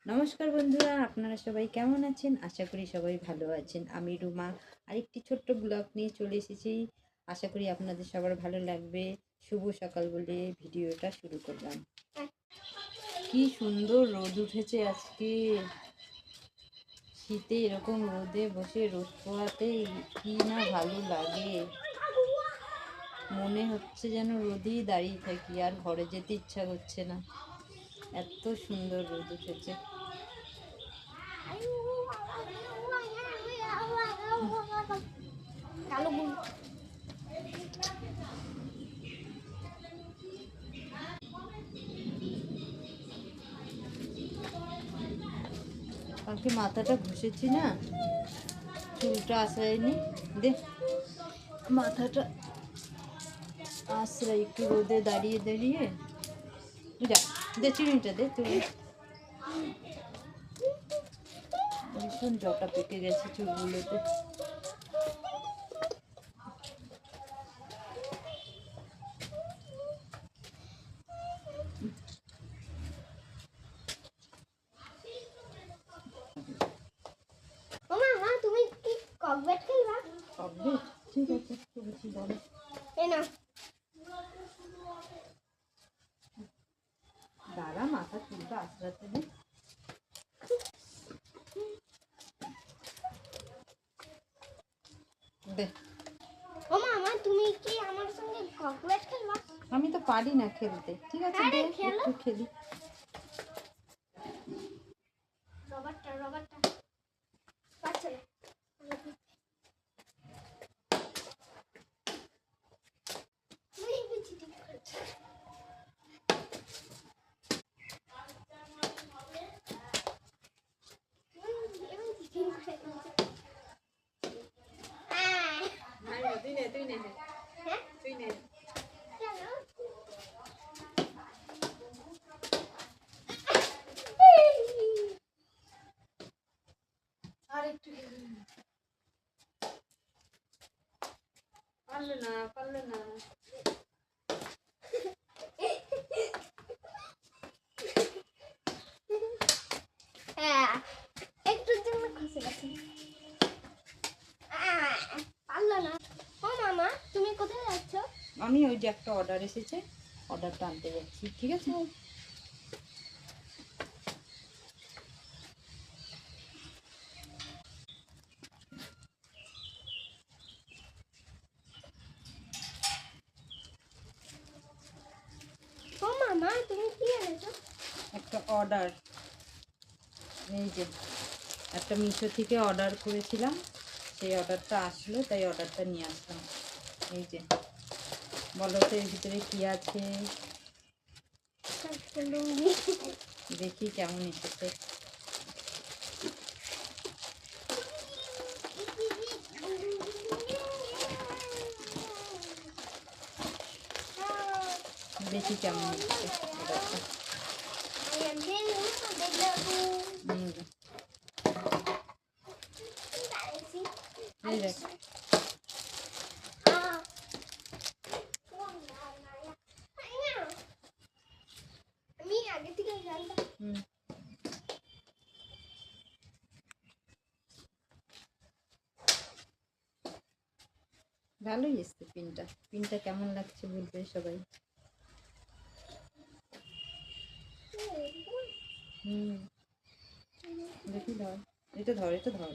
নমস্কার বন্ধুরা, আপনারা সবাই কেমন আছেন? আশা করি সবাই ভালো আছেন। আমি রুমা আরেকটি ছোট্ট ব্লগ নিয়ে চলে এসেছি। আশা করি আপনাদের সবার ভালো লাগবে। শুভ সকাল বলে ভিডিওটা শুরু করলাম। কি সুন্দর রোদ উঠেছে আজকে। শীতে এরকম রোদে বসে রোদ পোহাতে কি না ভালো লাগে। মনে হচ্ছে যেন রোদেই দাঁড়িয়ে থাকি, আর ঘরে যেতে ইচ্ছা করছে না, এত সুন্দর রোদ উঠেছে। কালকে মাথাটা ঘষেছি না, চুলটা আশ্রয়নি, দে মাথাটা আশ্রয় একটু রোদে দাঁড়িয়ে দাঁড়িয়ে। যা দে চিনিটা দে তুই। ভীষণ জটা পেকে গেছে চুলগুলোতে। তুমি কি ককবেট খেলবা? ককবেট ঠিক আছে, করেছি বলো। এ না দাঁড়া, মাথা চুলটা আশ্রাতে দে। দে। ও মামা, তুমি কি আমার সঙ্গে ককবেট খেলবা? আমি তো পারি না খেলতে। ঠিক আছে, দে একটু খেলি। রবারটা পাচ্ছে না। তুমি বুঝি ঠিক করছো। পারলে না। একটুর জন্য খসে গেছে। পারলো না। ও মামা, তুমি কোথায় যাচ্ছ? আমি ওই যে একটা অর্ডার এসেছে, অর্ডারটা আনতে যাচ্ছি। ঠিক আছে। ও মামা, তুমি কি এনেছো? একটা অর্ডার, এই যে একটা মিশো থেকে অর্ডার করেছিলাম, সেই অর্ডারটা আসলো, তাই অর্ডারটা নিয়ে আসলাম। এই যে বলো তো এর ভিতরে কি আছে, দেখি কেমন এসেছে। দেখি কেমন এসেছে অর্ডারটা। এই দেখ, আমি আগে থেকে জানতাম। ভালোই এসছে পিনটা। পিনটা কেমন লাগছে বলবে সবাই। দেখি ধর, এটা ধর, এটা ধর।